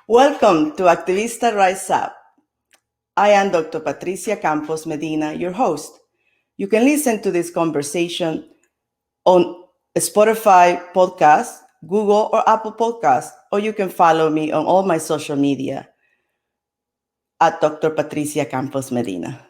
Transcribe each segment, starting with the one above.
Welcome to Activista Rise Up. I am Dr. Patricia Campos-Medina, your host. You can listen to this conversation on Spotify podcast, Google or Apple Podcast, or you can follow me on all my social media at Dr. Patricia Campos-Medina.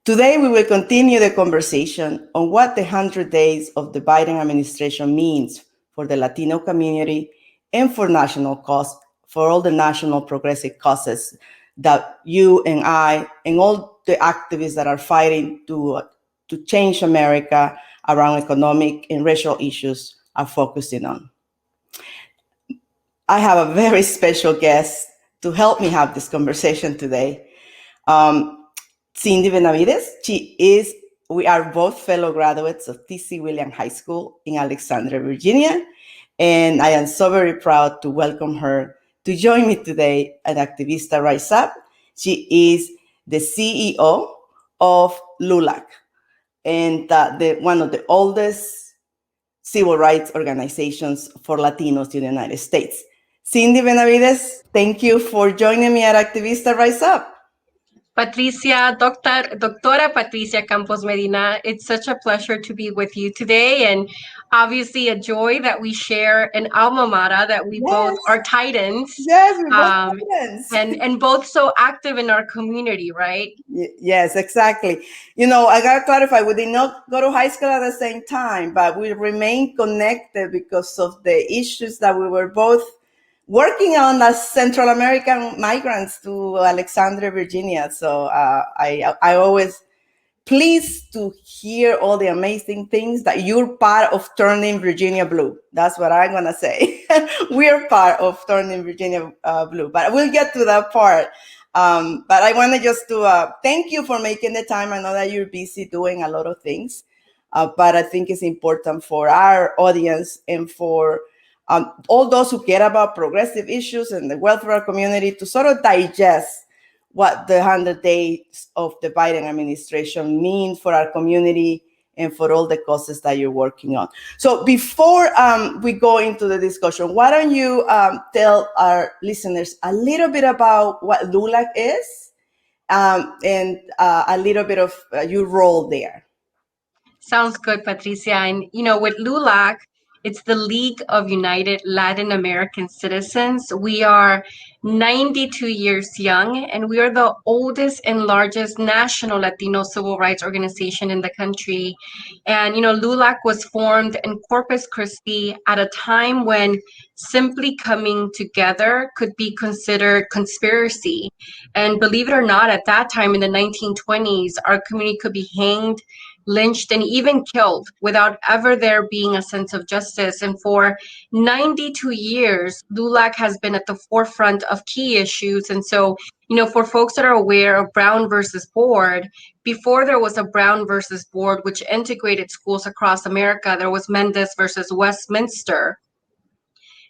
Today, we will continue the conversation on what the 100 days of the Biden administration means for the Latino community and for national cause, for all the national progressive causes that you and I and all the activists that are fighting to change America around economic and racial issues are focusing on. I have a very special guest to help me have this conversation today. Sindy Benavides. We are both fellow graduates of T.C. Williams High School in Alexandria, Virginia. And I am so very proud to welcome her to join me today at Activista Rise Up. She is the CEO of LULAC, and one of the oldest civil rights organizations for Latinos in the United States. Sindy Benavides, thank you for joining me at Activista Rise Up. Patricia, Doctora Patricia Campos-Medina, it's such a pleasure to be with you today, and obviously a joy that we share an alma mater, that we both are Titans. Yes, we're both Titans. And both so active in our community, right? Yes, exactly. You know, I got to clarify, we did not go to high school at the same time, but we remain connected because of the issues that we were both working on as Central American migrants to Alexandria, Virginia. So I always pleased to hear all the amazing things that you're part of turning Virginia blue. That's what I'm going to say. We're part of turning Virginia blue, but we'll get to that part. But I want to just thank you for making the time. I know that you're busy doing a lot of things, but I think it's important for our audience and for all those who care about progressive issues and the welfare community to sort of digest what the 100 days of the Biden administration mean for our community and for all the causes that you're working on. So before we go into the discussion, why don't you tell our listeners a little bit about what LULAC is and a little bit of your role there. Sounds good, Patricia. And, you know, with LULAC, it's the League of United Latin American Citizens. We are 92 years young, and we are the oldest and largest national Latino civil rights organization in the country. And, you know, LULAC was formed in Corpus Christi at a time when simply coming together could be considered conspiracy. And believe it or not, at that time in the 1920s, our community could be hanged, lynched, and even killed without ever there being a sense of justice. And for 92 years, LULAC has been at the forefront of key issues. And so, you know, for folks that are aware of Brown versus Board, before there was a Brown versus Board, which integrated schools across America, there was Mendez versus Westminster,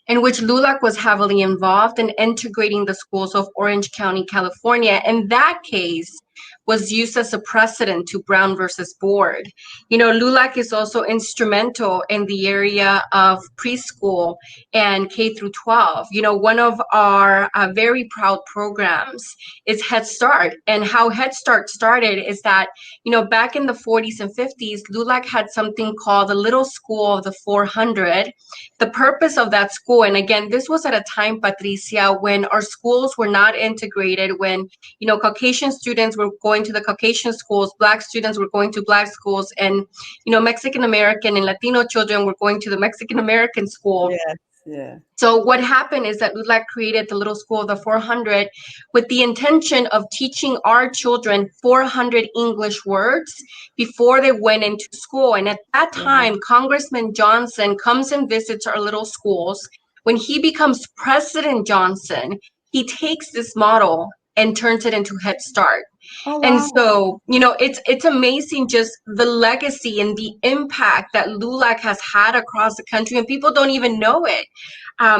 in which LULAC was heavily involved in integrating the schools of Orange County, California. And that case was used as a precedent to Brown versus Board. You know, LULAC is also instrumental in the area of preschool and K through 12. You know, one of our very proud programs is Head Start. And how Head Start started is that, you know, back in the 40s and 50s, LULAC had something called the Little School of the 400. The purpose of that school, and again, this was at a time, Patricia, when our schools were not integrated, when, you know, Caucasian students were going to the Caucasian schools, Black students were going to Black schools, and, you know, Mexican American and Latino children were going to the Mexican American school. Yes, yeah. So what happened is that LULAC created the Little School of the 400 with the intention of teaching our children 400 English words before they went into school. And at that time, Congressman Johnson comes and visits our little schools. When he becomes President Johnson, he takes this model and turns it into Head Start. Oh, wow. And so, you know, it's amazing just the legacy and the impact that LULAC has had across the country, and people don't even know it.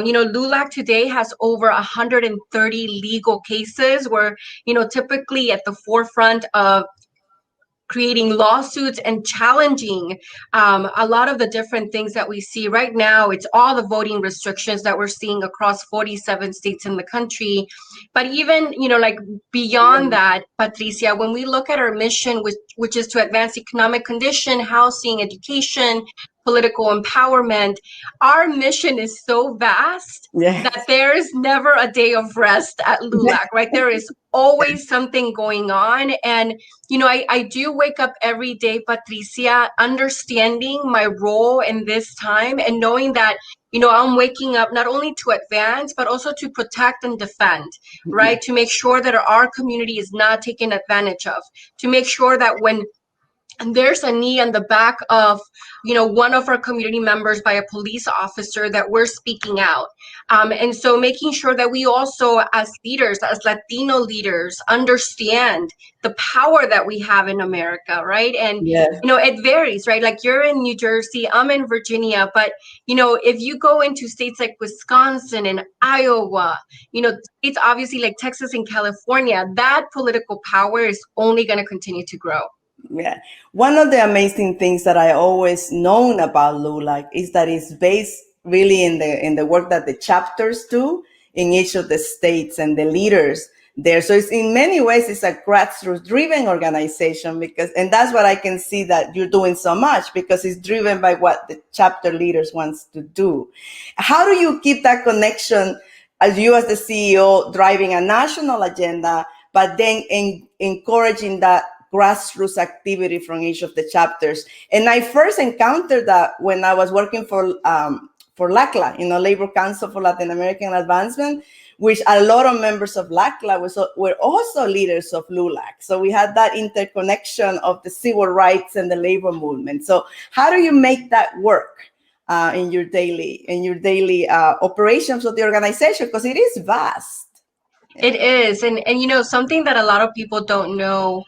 You know, LULAC today has over 130 legal cases where, you know, typically at the forefront of creating lawsuits and challenging a lot of the different things that we see right now. It's all the voting restrictions that we're seeing across 47 states in the country. But even, like beyond that, Patricia, when we look at our mission, which is to advance economic condition, housing, education, political empowerment, our mission is so vast that there is never a day of rest at LULAC, right? There is always something going on. And, I do wake up every day, Patricia, understanding my role in this time and knowing that, I'm waking up not only to advance, but also to protect and defend, right? To make sure that our community is not taken advantage of, to make sure that when there's a knee on the back of, one of our community members by a police officer, that we're speaking out. And so making sure that we also, as leaders, as Latino leaders, understand the power that we have in America, right? And, it varies, right? Like you're in New Jersey, I'm in Virginia, but, if you go into states like Wisconsin and Iowa, states obviously like Texas and California, that political power is only going to continue to grow. Yeah. One of the amazing things that I always known about LULAC is that it's based really in the work that the chapters do in each of the states and the leaders there. So it's in many ways, it's a grassroots driven organization and that's what I can see that you're doing so much, because it's driven by what the chapter leaders wants to do. How do you keep that connection as you as the CEO driving a national agenda, but then encouraging that grassroots activity from each of the chapters? And I first encountered that when I was working for LACLA, Labor Council for Latin American Advancement, which a lot of members of LACLA were also leaders of LULAC. So we had that interconnection of the civil rights and the labor movement. So how do you make that work in your daily operations of the organization? Because it is vast. It is. And something that a lot of people don't know,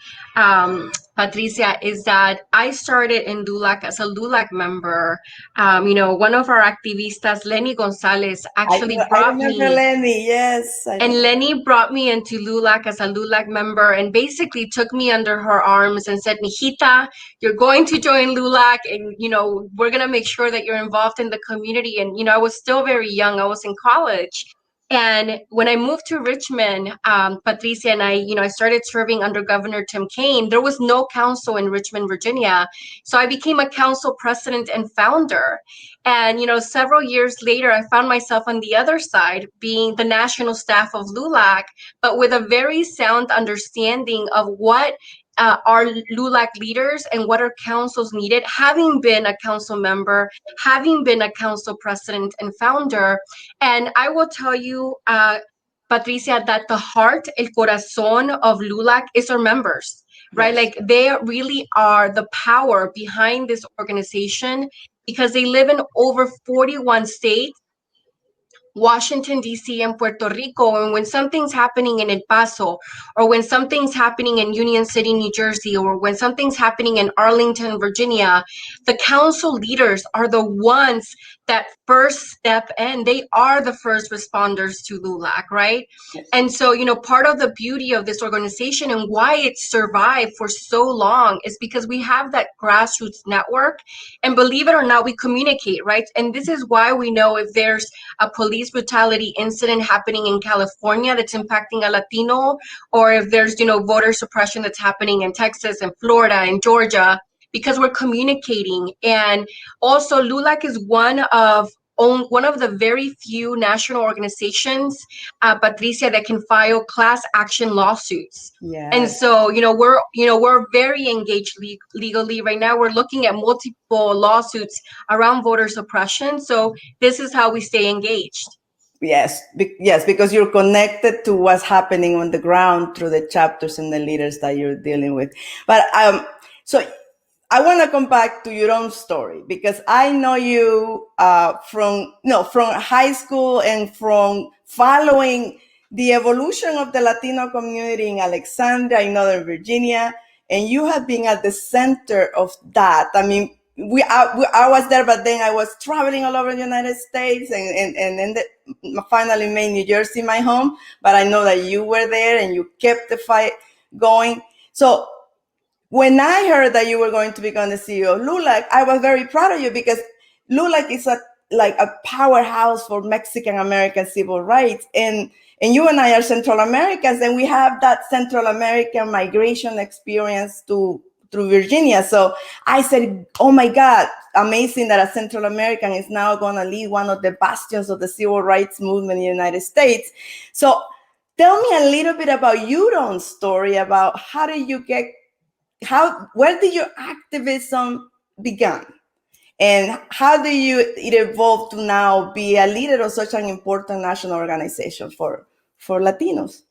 Patricia, is that I started in LULAC as a LULAC member. One of our activistas, Lenny Gonzalez, actually brought me. I remember Lenny, yes. And Lenny brought me into LULAC as a LULAC member and basically took me under her arms and said, Mijita, you're going to join LULAC and, we're going to make sure that you're involved in the community. And, I was still very young. I was in college. And when I moved to Richmond, Patricia and I started serving under Governor Kaine. There was no council in Richmond, Virginia. So I became a council president and founder. And, several years later, I found myself on the other side, being the national staff of LULAC, but with a very sound understanding of what our LULAC leaders and what our councils needed, having been a council member, having been a council president and founder. And I will tell you, Patricia, that the heart, el corazón of LULAC is our members, right? Yes. Like they really are the power behind this organization because they live in over 41 states, Washington, D.C., and Puerto Rico. And when something's happening in El Paso, or when something's happening in Union City, New Jersey, or when something's happening in Arlington, Virginia, the council leaders are the ones that first step in. They are the first responders to LULAC, right? Yes. And so, part of the beauty of this organization and why it survived for so long is because we have that grassroots network. And believe it or not, we communicate, right? And this is why we know if there's a police brutality incident happening in California that's impacting a Latino, or if there's, voter suppression that's happening in Texas and Florida and Georgia, because we're communicating. And also LULAC is one of the very few national organizations, Patricia, that can file class action lawsuits. Yes. And so, we're very engaged legally right now. We're looking at multiple lawsuits around voter suppression. So this is how we stay engaged. Yes, because you're connected to what's happening on the ground through the chapters and the leaders that you're dealing with. But so I want to come back to your own story, because I know you from high school and from following the evolution of the Latino community in Alexandria, in Northern Virginia, and you have been at the center of that. I mean, I was there, but then I was traveling all over the United States and then finally made New Jersey my home. But I know that you were there and you kept the fight going. So when I heard that you were going to become the CEO of LULAC, I was very proud of you because LULAC is a powerhouse for Mexican American civil rights. And you and I are Central Americans, and we have that Central American migration experience through Virginia. So I said, oh my God, amazing that a Central American is now going to lead one of the bastions of the civil rights movement in the United States. So tell me a little bit about your own story, about where did your activism begin? And how do it evolve to now be a leader of such an important national organization for Latinos?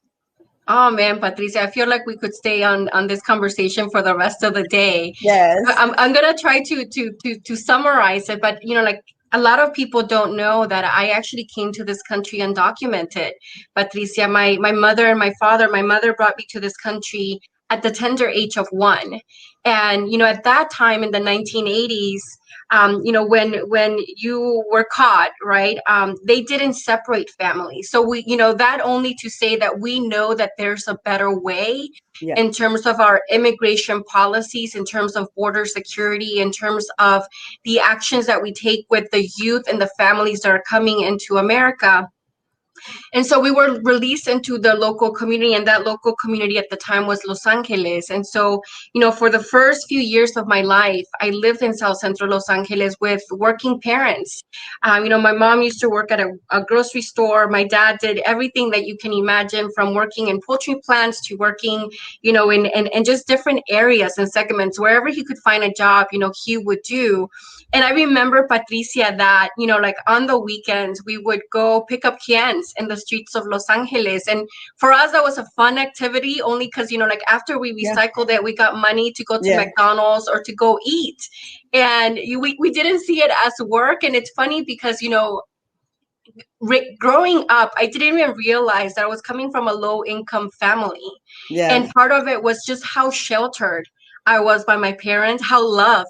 Oh man, Patricia, I feel like we could stay on this conversation for the rest of the day. Yes. I'm gonna try to summarize it, but like a lot of people don't know that I actually came to this country undocumented. Patricia, my mother and my father, my mother brought me to this country at the tender age of 1. And at that time in the 1980s, when you were caught, right, they didn't separate families. So we, that only to say that we know that there's a better way in terms of our immigration policies, in terms of border security, in terms of the actions that we take with the youth and the families that are coming into America. And so we were released into the local community, and that local community at the time was Los Angeles. And so, for the first few years of my life, I lived in South Central Los Angeles with working parents. My mom used to work at a grocery store. My dad did everything that you can imagine, from working in poultry plants to working, in just different areas and segments. Wherever he could find a job, he would do. And I remember, Patricia, that, like on the weekends, we would go pick up cans in the streets of Los Angeles. And for us, that was a fun activity, only because, like after we recycled it, we got money to go to McDonald's or to go eat. And we didn't see it as work. And it's funny because, growing up, I didn't even realize that I was coming from a low income family. And part of it was just how sheltered I was by my parents, how loved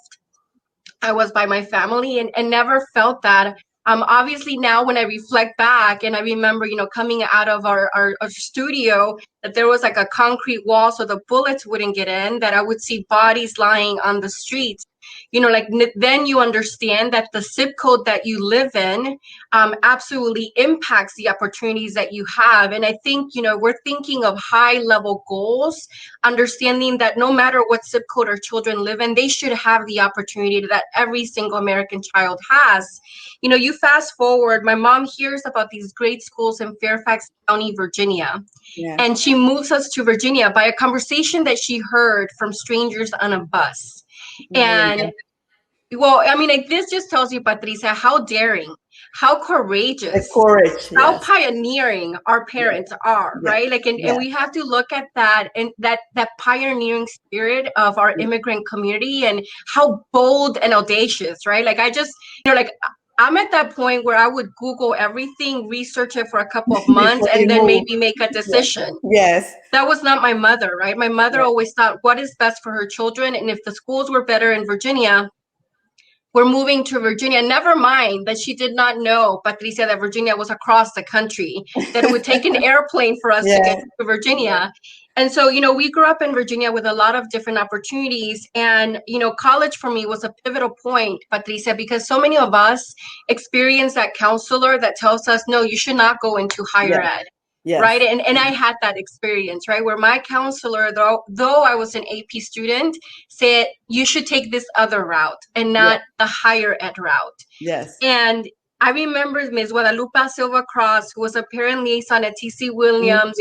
I was by my family, and never felt that. Obviously now when I reflect back and I remember, coming out of our studio, that there was like a concrete wall so the bullets wouldn't get in, that I would see bodies lying on the streets. Then you understand that the zip code that you live in absolutely impacts the opportunities that you have. And I think, we're thinking of high level goals, understanding that no matter what zip code our children live in, they should have the opportunity that every single American child has. You fast forward, my mom hears about these great schools in Fairfax County, Virginia. And she moves us to Virginia by a conversation that she heard from strangers on a bus. And well, I mean, like, this just tells you, Patricia, how daring, how courageous, how pioneering our parents are, right? Like, and we have to look at that, and that pioneering spirit of our immigrant community, and how bold and audacious, right? Like, I just, like, I'm at that point where I would Google everything, research it for a couple of months, and then maybe make a decision. That was not my mother, right? My mother always thought, what is best for her children? And if the schools were better in Virginia, we're moving to Virginia. Never mind that she did not know, Patricia, that Virginia was across the country, that it would take an airplane for us to get to Virginia. And so, we grew up in Virginia with a lot of different opportunities. And, college for me was a pivotal point, Patricia, because so many of us experience that counselor that tells us, no, you should not go into higher ed. Right. And I had that experience, right, where my counselor, though I was an AP student, said you should take this other route and not the higher ed route. And I remember Ms. Guadalupe Silva Cross, who was a parent liaison at TC Williams,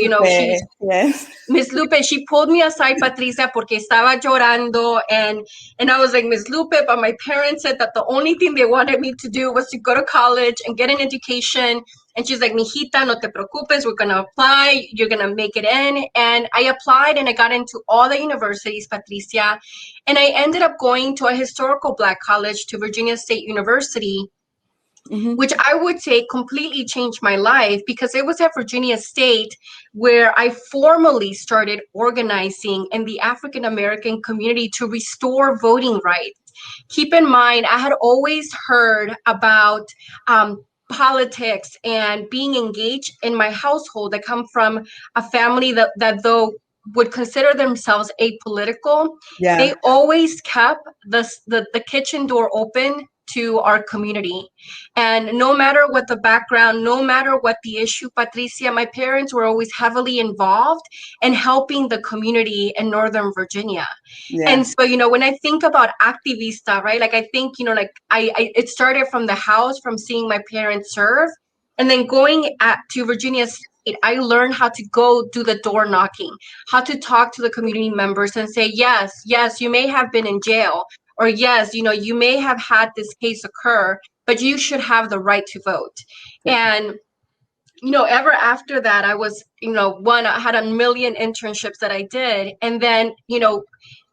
Miss Lupe, she pulled me aside, Patricia, porque estaba llorando, and I was like, Miss Lupe, but my parents said that the only thing they wanted me to do was to go to college and get an education. And she's like, mijita, no te preocupes, we're gonna apply, you're gonna make it in. And I applied and I got into all the universities, Patricia, and I ended up going to a historical Black college, to Virginia State University, which I would say completely changed my life, because it was at Virginia State where I formally started organizing in the African American community to restore voting rights. Keep in mind, I had always heard about politics and being engaged in my household. I come from a family that though would consider themselves apolitical, Yeah. they always kept the kitchen door open to our community. And no matter what the background, no matter what the issue, Patricia, my parents were always heavily involved in helping the community in Northern Virginia. Yeah. And so, when I think about Activista, right, like I think, like I it started from the house, from seeing my parents serve, and then going to Virginia State, I learned how to go do the door knocking, how to talk to the community members and say, yes, you may have been in jail, or yes, you may have had this case occur, but you should have the right to vote. Yeah. And ever after that, I was, I had a million internships that I did, and then,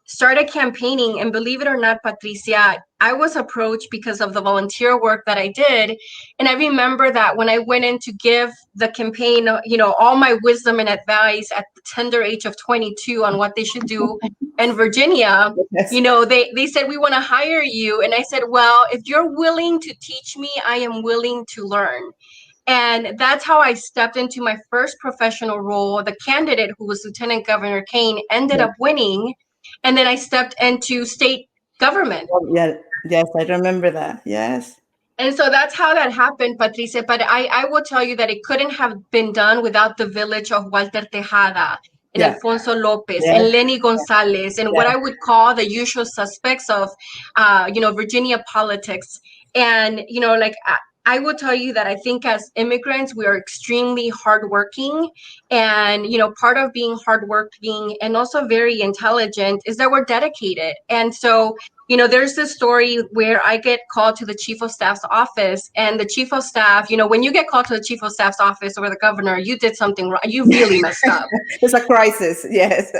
started campaigning. And believe it or not, Patricia, I was approached because of the volunteer work that I did. And I remember that when I went in to give the campaign, all my wisdom and advice at the tender age of 22 on what they should do in Virginia, Yes. they said, we want to hire you. And I said, well, if you're willing to teach me, I am willing to learn. And that's how I stepped into my first professional role. The candidate, who was Lieutenant Governor Kaine, ended up winning. And then I stepped into state government. Yeah. Yes, I remember that. Yes. And so that's how that happened, Patricia. But I will tell you that it couldn't have been done without the village of Walter Tejada and Yeah. Alfonso Lopez Yes. and Lenny Gonzalez and what I would call the usual suspects of, Virginia politics. And, I will tell you that I think as immigrants, we are extremely hardworking. And, part of being hardworking and also very intelligent is that we're dedicated. And so, there's this story where I get called to the chief of staff's office, and the chief of staff, when you get called to the chief of staff's office or the governor, you did something wrong. You really messed up. It's a crisis. Yes.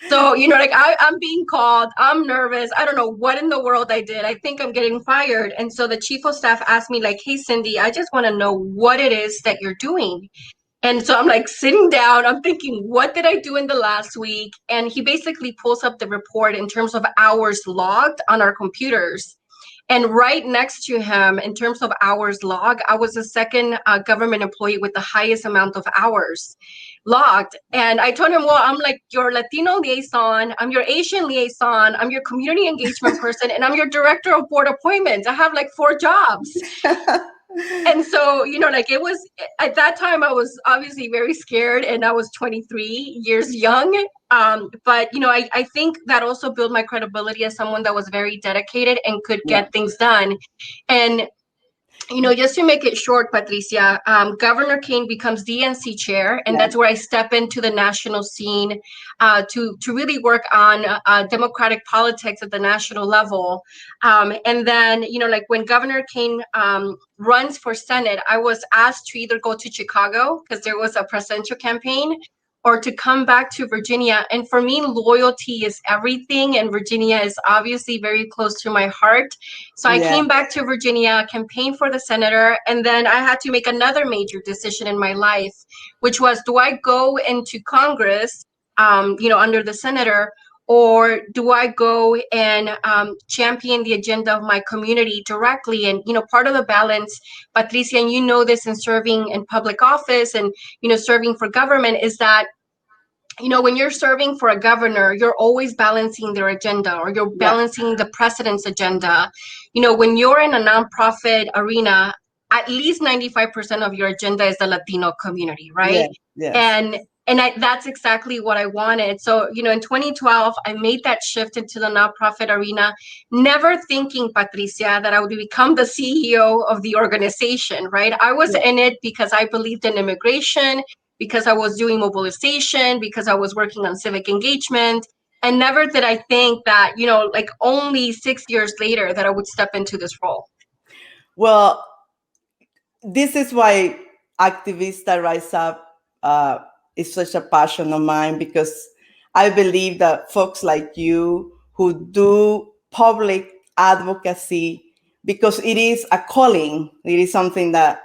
So, I'm being called, I'm nervous. I don't know what in the world I did. I think I'm getting fired. And so the chief of staff asked me, like, hey, Sindy, I just want to know what it is that you're doing. And so I'm like sitting down, I'm thinking, what did I do in the last week? And he basically pulls up the report in terms of hours logged on our computers. And right next to him, in terms of hours logged, I was the second government employee with the highest amount of hours logged. And I told him, well, I'm like your Latino liaison, I'm your Asian liaison, I'm your community engagement person, and I'm your director of board appointments. I have like 4 jobs. And so, it was, at that time, I was obviously very scared, and I was 23 years young. But, I think that also built my credibility as someone that was very dedicated and could get things done. And, just to make it short, Patricia, Governor Kaine becomes DNC chair, and that's where I step into the national scene to really work on democratic politics at the national level. And then, when Governor Kaine runs for Senate, I was asked to either go to Chicago because there was a presidential campaign, or to come back to Virginia. And for me, loyalty is everything. And Virginia is obviously very close to my heart. So I came back to Virginia, campaigned for the senator, and then I had to make another major decision in my life, which was, do I go into Congress, under the senator, or do I go and champion the agenda of my community directly? And, part of the balance, Patricia, and you know this in serving in public office and, serving for government, is that, when you're serving for a governor, you're always balancing their agenda, or you're balancing the president's agenda. When you're in a nonprofit arena, at least 95% of your agenda is the Latino community, right? Yes. And that's exactly what I wanted. So, in 2012, I made that shift into the nonprofit arena, never thinking, Patricia, that I would become the CEO of the organization, right? I was in it because I believed in immigration, because I was doing mobilization, because I was working on civic engagement. And never did I think that, only 6 years later that I would step into this role. Well, this is why Activista Rise Up is such a passion of mine, because I believe that folks like you who do public advocacy, because it is a calling, it is something that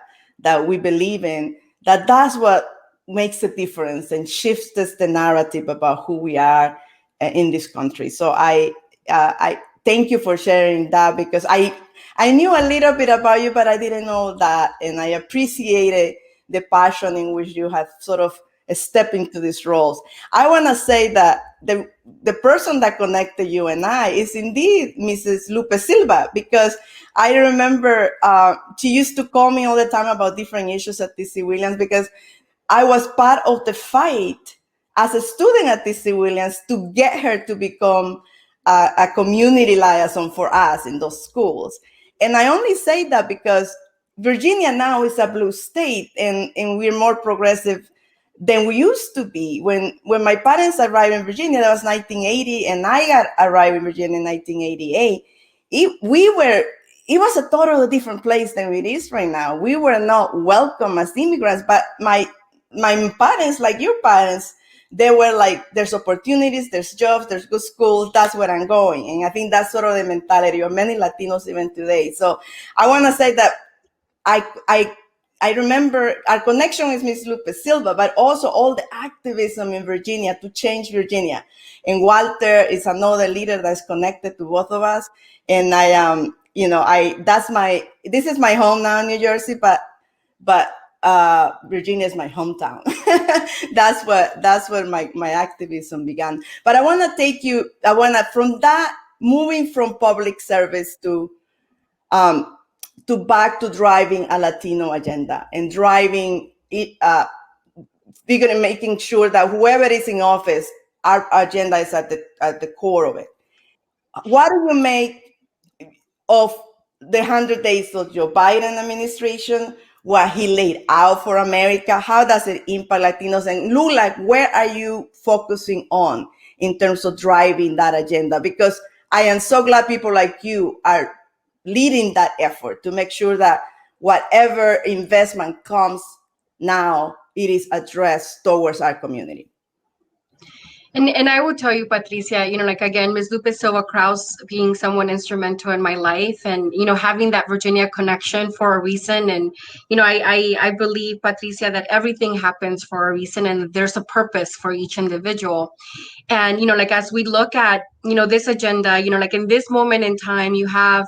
we believe in, that's what makes a difference and shifts the narrative about who we are in this country. So I thank you for sharing that, because I knew a little bit about you, but I didn't know that. And I appreciated the passion in which you have sort of step into these roles. I want to say that the person that connected you and I is indeed Mrs. Lupe Silva, because I remember she used to call me all the time about different issues at TC Williams, because I was part of the fight as a student at TC Williams to get her to become a community liaison for us in those schools. And I only say that because Virginia now is a blue state, and we're more progressive than we used to be. When my parents arrived in Virginia, that was 1980, and I arrived in Virginia in 1988. It was a totally different place than it is right now. We were not welcome as immigrants, but my parents, like your parents, they were like, there's opportunities, there's jobs, there's good schools, that's where I'm going. And I think that's sort of the mentality of many Latinos even today. So I want to say that I remember our connection with Ms. Lupe Silva, but also all the activism in Virginia to change Virginia. And Walter is another leader that's connected to both of us. And this is my home now in New Jersey, but Virginia is my hometown. That's where my activism began. But I want to from that, moving from public service to back to driving a Latino agenda and driving it, making sure that whoever is in office, our agenda is at the core of it. What do you make of the 100 days of Joe Biden administration, what he laid out for America? How does it impact Latinos? And LULAC, where are you focusing on in terms of driving that agenda? Because I am so glad people like you are leading that effort to make sure that whatever investment comes now, it is addressed towards our community. And I will tell you, Patricia, like again, Ms. Lupe Silva Kraus being someone instrumental in my life, and having that Virginia connection for a reason. And I believe, Patricia, that everything happens for a reason, and there's a purpose for each individual. And as we look at this agenda, in this moment in time, you have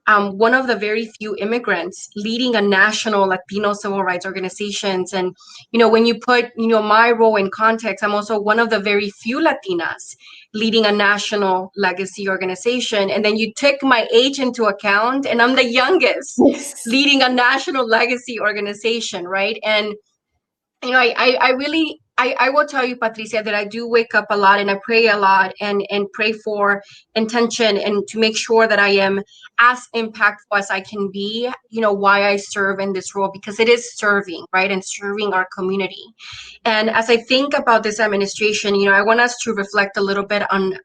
one of the very few immigrants leading a national Latino civil rights organizations. And when you put my role in context, I'm also one of the very few Latinas leading a national legacy organization. And then you take my age into account, and I'm the youngest leading a national legacy organization, right? And I will tell you, Patricia, that I do wake up a lot, and I pray a lot, and pray for intention, and to make sure that I am as impactful as I can be, why I serve in this role, because it is serving, right? And serving our community. And as I think about this administration, I want us to reflect a little bit on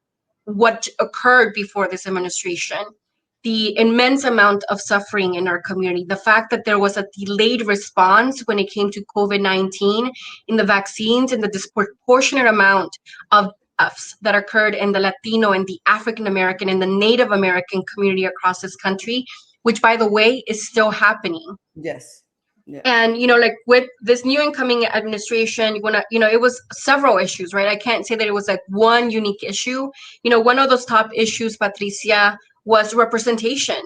what occurred before this administration. The immense amount of suffering in our community, the fact that there was a delayed response when it came to COVID-19 in the vaccines, and the disproportionate amount of deaths that occurred in the Latino and the African American and the Native American community across this country, which, by the way, is still happening. Yes. Yeah. And with this new incoming administration, it was several issues, right? I can't say that it was like one unique issue. One of those top issues, Patricia, was representation.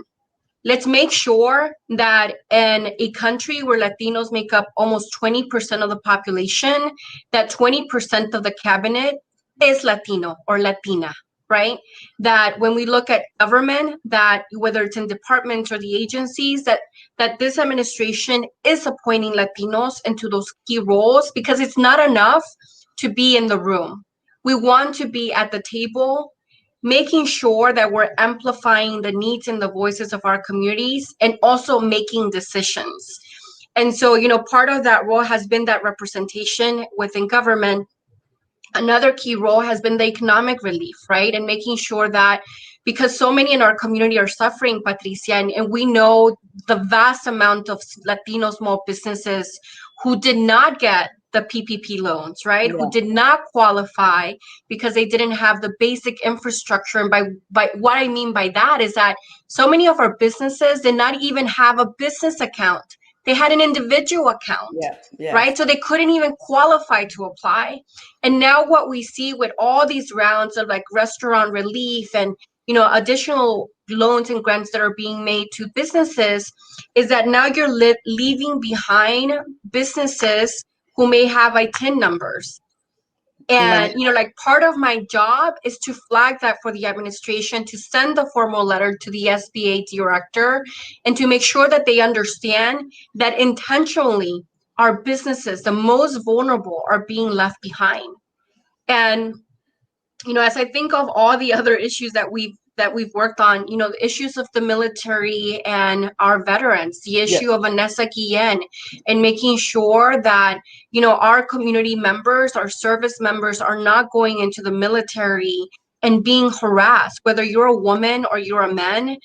Let's make sure that in a country where Latinos make up almost 20% of the population, that 20% of the cabinet is Latino or Latina, right? That when we look at government, that whether it's in departments or the agencies, that this administration is appointing Latinos into those key roles, because it's not enough to be in the room. We want to be at the table, making sure that we're amplifying the needs and the voices of our communities, and also making decisions. And so, part of that role has been that representation within government. Another key role has been the economic relief, right? And making sure that, because so many in our community are suffering, Patricia, and we know the vast amount of Latino small businesses who did not get the PPP loans, right? Yeah. Who did not qualify because they didn't have the basic infrastructure. And by what I mean by that is that so many of our businesses did not even have a business account. They had an individual account, right? So they couldn't even qualify to apply. And now what we see with all these rounds of like restaurant relief and, additional loans and grants that are being made to businesses is that now you're leaving behind businesses who may have ITIN numbers. And, like part of my job is to flag that for the administration, to send the formal letter to the SBA director and to make sure that they understand that intentionally our businesses, the most vulnerable, are being left behind. And, as I think of all the other issues that we've worked on, the issues of the military and our veterans, the issue of Vanessa Guillen, and making sure that, our community members, our service members are not going into the military and being harassed, whether you're a woman or you're a man.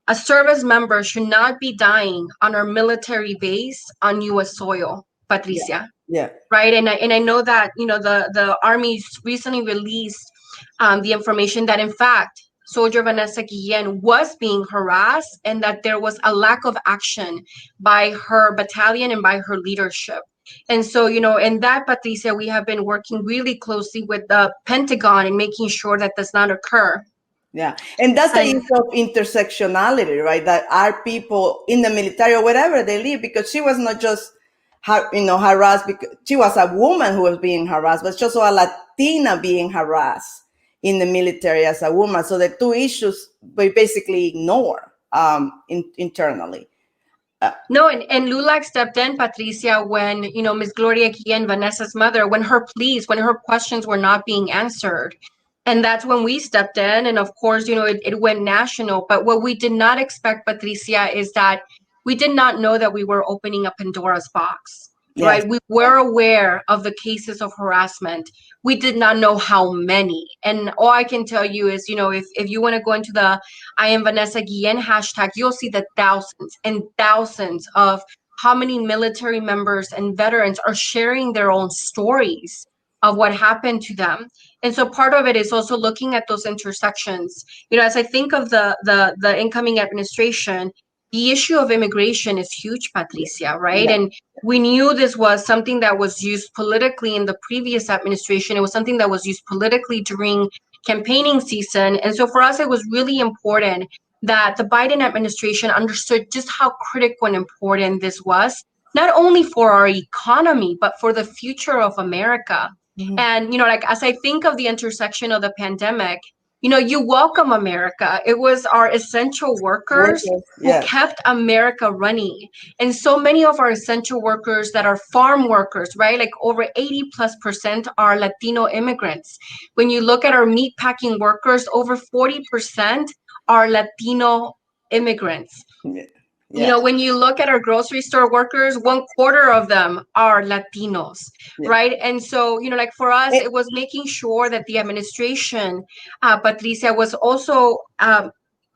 A service member should not be dying on our military base on U.S. soil, Patricia. Yeah. Right. And I know that, the Army recently released the information that, in fact, Soldier Vanessa Guillen was being harassed and that there was a lack of action by her battalion and by her leadership. And so, in that, Patricia, we have been working really closely with the Pentagon and making sure that does not occur. Yeah. And that's the issue of intersectionality, right? That our people in the military or wherever they live, because she was not just, harassed because she was a woman who was being harassed, but she also a Latina being harassed in the military as a woman. So the two issues we basically ignore internally. No, and LULAC stepped in, Patricia, when, Ms. Gloria Guillen, Vanessa's mother, when her questions were not being answered. And that's when we stepped in. And of course, it went national. But what we did not expect, Patricia, is that we did not know that we were opening up Pandora's box. Yes. Right? We were aware of the cases of harassment. We did not know how many. And all I can tell you is, if you want to go into the I am Vanessa Guillen hashtag, you'll see the thousands and thousands of how many military members and veterans are sharing their own stories of what happened to them. And so part of it is also looking at those intersections. As I think of the incoming administration, the issue of immigration is huge, Patricia, right? Yeah. And we knew this was something that was used politically in the previous administration. It was something that was used politically during campaigning season. And so for us, it was really important that the Biden administration understood just how critical and important this was, not only for our economy, but for the future of America. Mm-hmm. And, as I think of the intersection of the pandemic, you welcome America. It was our essential workers who kept America running. And so many of our essential workers that are farm workers, right? Like over 80+% are Latino immigrants. When you look at our meatpacking workers, over 40% are Latino immigrants. Yeah. When you look at our grocery store workers, 1/4 of them are Latinos, right? And so, for us, it was making sure that the administration, Patricia, was also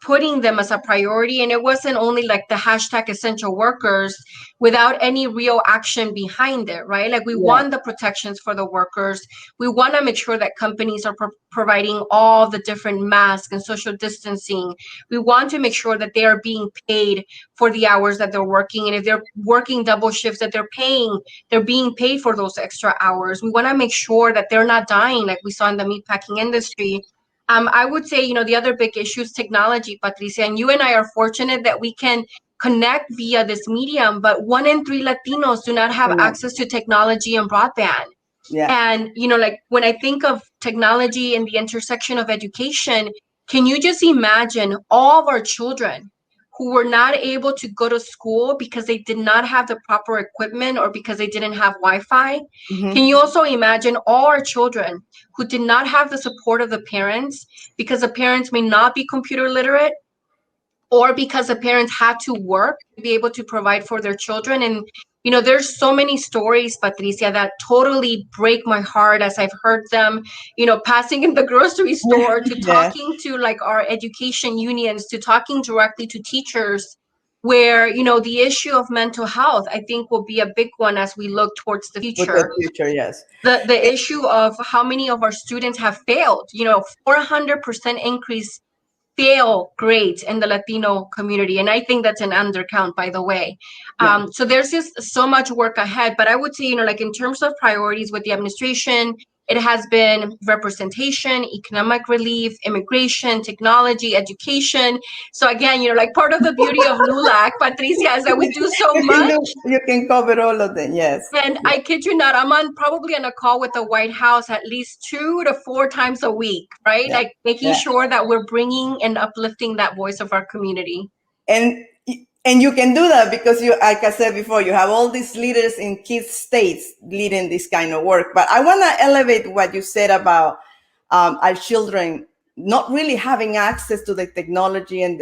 putting them as a priority. And it wasn't only like the hashtag essential workers without any real action behind it, right? Like we want the protections for the workers. We want to make sure that companies are providing all the different masks and social distancing. We want to make sure that they are being paid for the hours that they're working. And if they're working double shifts, that they're being paid for those extra hours. We want to make sure that they're not dying like we saw in the meatpacking industry. I would say, the other big issue is technology, Patricia, and you and I are fortunate that we can connect via this medium, but 1 in 3 Latinos do not have access to technology and broadband. Yeah. And, when I think of technology and the intersection of education, can you just imagine all of our children who were not able to go to school because they did not have the proper equipment or because they didn't have Wi-Fi? Mm-hmm. Can you also imagine all our children who did not have the support of the parents because the parents may not be computer literate or because the parents had to work to be able to provide for their children? And, there's so many stories, Patricia, that totally break my heart as I've heard them, passing in the grocery store to talking to like our education unions, to talking directly to teachers, where, the issue of mental health, I think, will be a big one as we look towards the future. Yes. The issue of how many of our students have failed, 400% increase fail grades in the Latino community. And I think that's an undercount, by the way. So there's just so much work ahead. But I would say, like in terms of priorities with the administration It has been representation, economic relief, immigration, technology, education. So again, like part of the beauty of LULAC, Patricia, is that we do so much. You can cover all of them, yes. And I kid you not, I'm probably on a call with the White House at least 2 to 4 times a week, right? Yeah. Like making sure that we're bringing and uplifting that voice of our community. And you can do that because you, like I said before, you have all these leaders in key states leading this kind of work. But I want to elevate what you said about our children not really having access to the technology and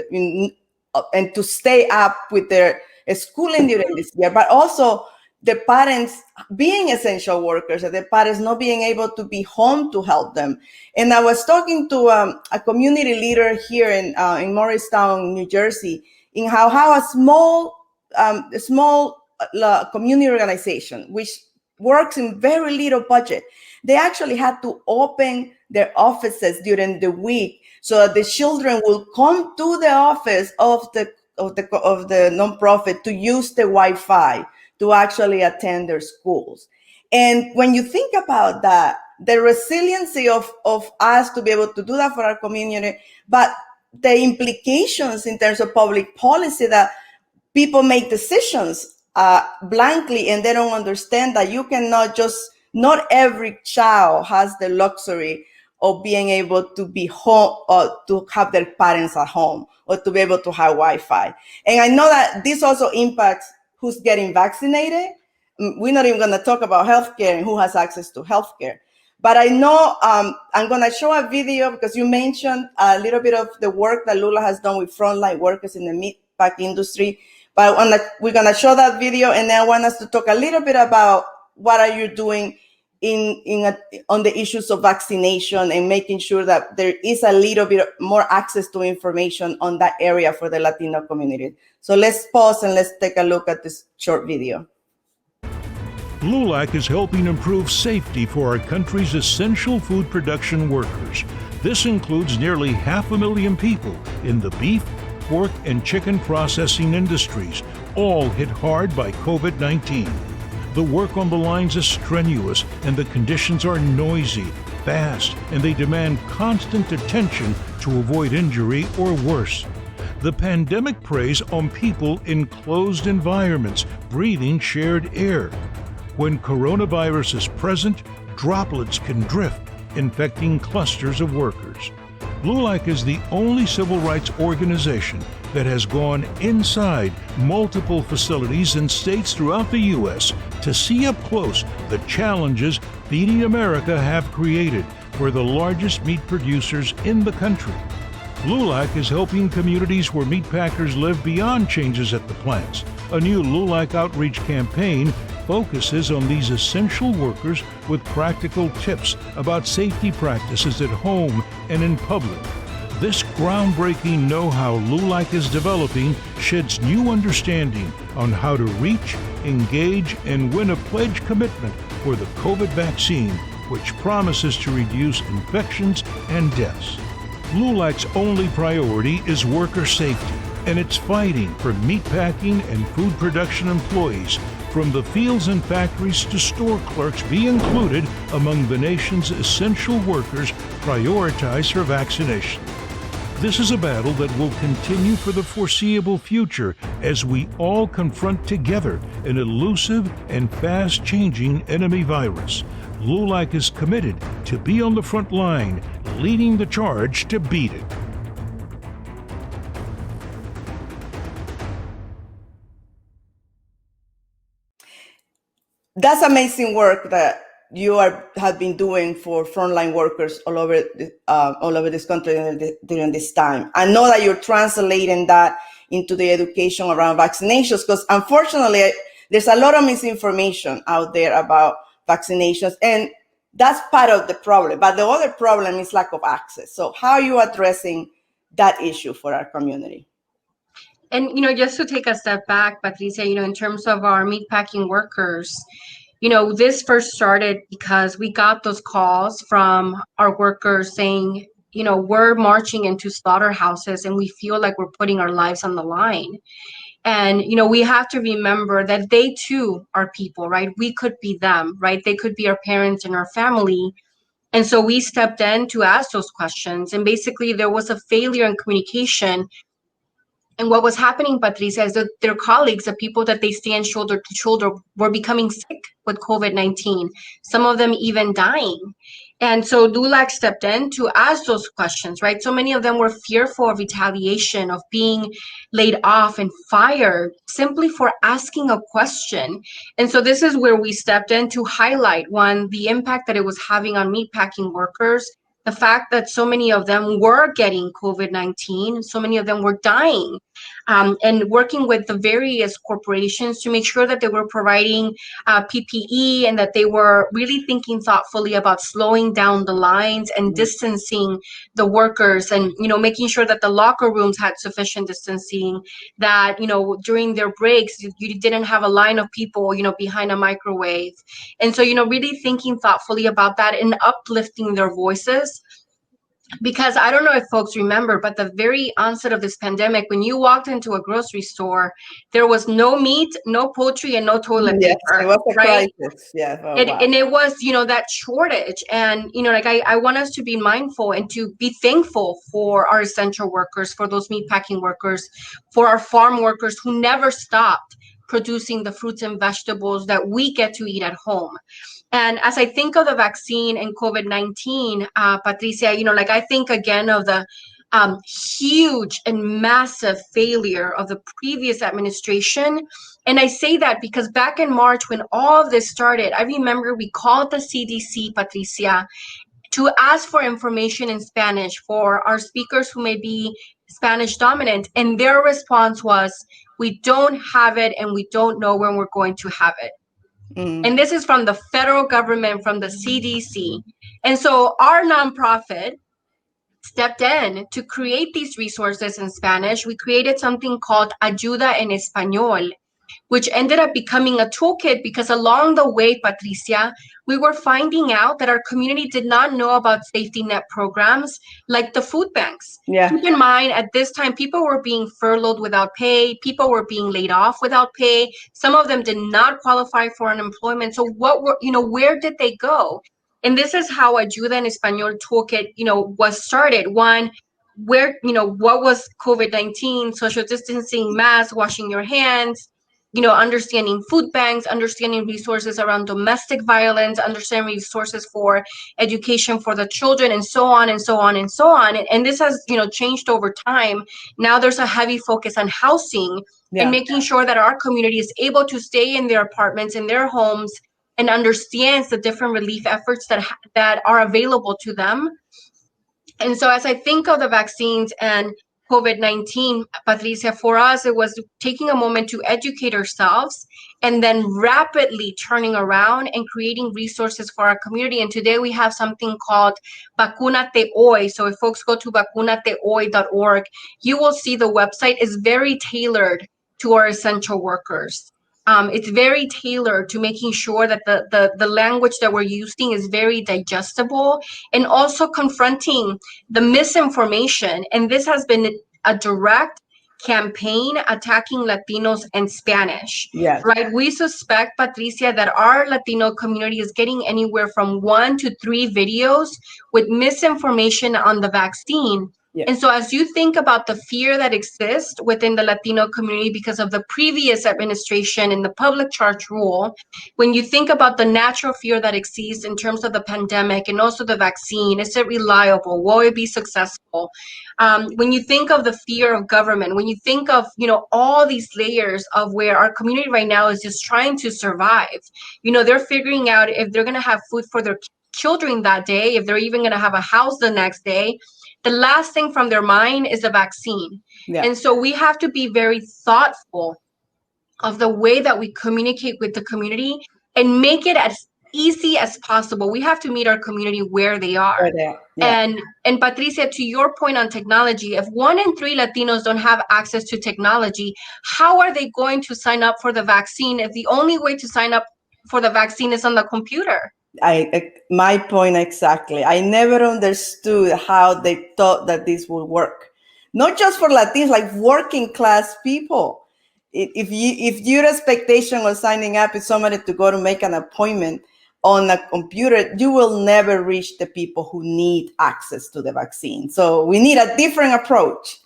to stay up with their schooling during this year, but also the parents being essential workers and the parents not being able to be home to help them. And I was talking to a community leader here in Morristown, New Jersey, in how a small community organization, which works in very little budget, they actually had to open their offices during the week so that the children will come to the office of the nonprofit to use the Wi-Fi to actually attend their schools. And when you think about that, the resiliency of us to be able to do that for our community, but the implications in terms of public policy that people make decisions blankly and they don't understand that you cannot not every child has the luxury of being able to be home or to have their parents at home or to be able to have Wi-Fi. And I know that this also impacts who's getting vaccinated. We're not even going to talk about healthcare and who has access to healthcare. But I know I'm going to show a video because you mentioned a little bit of the work that LULAC has done with frontline workers in the meat pack industry. But we're going to show that video, and then I want us to talk a little bit about what are you doing on the issues of vaccination and making sure that there is a little bit more access to information on that area for the Latino community. So let's pause and let's take a look at this short video. LULAC is helping improve safety for our country's essential food production workers. This includes nearly 500,000 people in the beef, pork, and chicken processing industries, all hit hard by COVID-19. The work on the lines is strenuous and the conditions are noisy, fast, and they demand constant attention to avoid injury or worse. The pandemic preys on people in closed environments, breathing shared air. When coronavirus is present, droplets can drift, infecting clusters of workers. LULAC is the only civil rights organization that has gone inside multiple facilities in states throughout the U.S. to see up close the challenges Feeding America have created for the largest meat producers in the country. LULAC is helping communities where meat packers live beyond changes at the plants. A new LULAC outreach campaign focuses on these essential workers with practical tips about safety practices at home and in public. This groundbreaking know-how LULAC is developing sheds new understanding on how to reach, engage, and win a pledge commitment for the COVID vaccine, which promises to reduce infections and deaths. LULAC's only priority is worker safety, and it's fighting for meatpacking and food production employees, from the fields and factories to store clerks, be included among the nation's essential workers prioritized for vaccination. This is a battle that will continue for the foreseeable future as we all confront together an elusive and fast-changing enemy virus. LULAC is committed to be on the front line, leading the charge to beat it. That's amazing work that you have been doing for frontline workers all over this country during this time. I know that you're translating that into the education around vaccinations, because unfortunately, there's a lot of misinformation out there about vaccinations, and that's part of the problem. But the other problem is lack of access. So how are you addressing that issue for our community? And, just to take a step back, Patricia, in terms of our meatpacking workers, this first started because we got those calls from our workers saying, we're marching into slaughterhouses and we feel like we're putting our lives on the line. And, we have to remember that they too are people, right? We could be them, right? They could be our parents and our family. And so we stepped in to ask those questions. And basically, there was a failure in communication. And what was happening, Patricia, is that their colleagues, the people that they stand shoulder to shoulder, were becoming sick with COVID-19, some of them even dying. And so LULAC stepped in to ask those questions, right? So many of them were fearful of retaliation, of being laid off and fired simply for asking a question. And so this is where we stepped in to highlight, one, the impact that it was having on meatpacking workers, the fact that so many of them were getting COVID-19, so many of them were dying, and working with the various corporations to make sure that they were providing PPE and that they were really thinking thoughtfully about slowing down the lines and distancing the workers, and making sure that the locker rooms had sufficient distancing, that during their breaks you didn't have a line of people behind a microwave. And so really thinking thoughtfully about that and uplifting their voices. Because I don't know if folks remember, but the very onset of this pandemic, when you walked into a grocery store, there was no meat, no poultry, and no toilet Yes, paper. it was a right? crisis. Yeah. Oh, wow. And it was, that shortage. And, I want us to be mindful and to be thankful for our essential workers, for those meatpacking workers, for our farm workers who never stopped producing the fruits and vegetables that we get to eat at home. And as I think of the vaccine and COVID-19, Patricia, I think again of the huge and massive failure of the previous administration. And I say that because back in March, when all of this started, I remember we called the CDC, Patricia, to ask for information in Spanish for our speakers who may be Spanish dominant. And their response was, we don't have it and we don't know when we're going to have it. And this is from the federal government, from the CDC. And so our nonprofit stepped in to create these resources in Spanish. We created something called Ayuda en Español, which ended up becoming a toolkit because along the way, Patricia, we were finding out that our community did not know about safety net programs like the food banks. Yeah. Keep in mind, at this time, people were being furloughed without pay. People were being laid off without pay. Some of them did not qualify for unemployment. So where did they go? And this is how Ayuda en Español toolkit, was started. One, what was COVID-19, social distancing, masks, washing your hands, understanding food banks, understanding resources around domestic violence, understanding resources for education for the children, and so on and so on and so on. And this has, changed over time. Now there's a heavy focus on housing and making sure that our community is able to stay in their apartments, in their homes, and understands the different relief efforts that are available to them. And so as I think of the vaccines and COVID-19, Patricia, for us, it was taking a moment to educate ourselves and then rapidly turning around and creating resources for our community. And today we have something called Vacúnate Hoy. So if folks go to vacunatehoy.org, you will see the website is very tailored to our essential workers. It's very tailored to making sure that the language that we're using is very digestible, and also confronting the misinformation. And this has been a direct campaign attacking Latinos and Spanish. Yes. Right? We suspect, Patricia, that our Latino community is getting anywhere from 1 to 3 videos with misinformation on the vaccine. And so as you think about the fear that exists within the Latino community because of the previous administration and the public charge rule, when you think about the natural fear that exists in terms of the pandemic and also the vaccine, is it reliable? Will it be successful? When you think of the fear of government, when you think of, all these layers of where our community right now is just trying to survive, they're figuring out if they're going to have food for their children that day, if they're even going to have a house the next day. The last thing from their mind is the vaccine. And so we have to be very thoughtful of the way that we communicate with the community and make it as easy as possible. We have to meet our community where they are. And Patricia, to your point on technology, if 1 in 3 Latinos don't have access to technology, how are they going to sign up for the vaccine if the only way to sign up for the vaccine is on the computer? My point exactly. I never understood how they thought that this would work. Not just for Latinos, like working class people. If your expectation was signing up is somebody to go to make an appointment, on a computer, you will never reach the people who need access to the vaccine. So we need a different approach.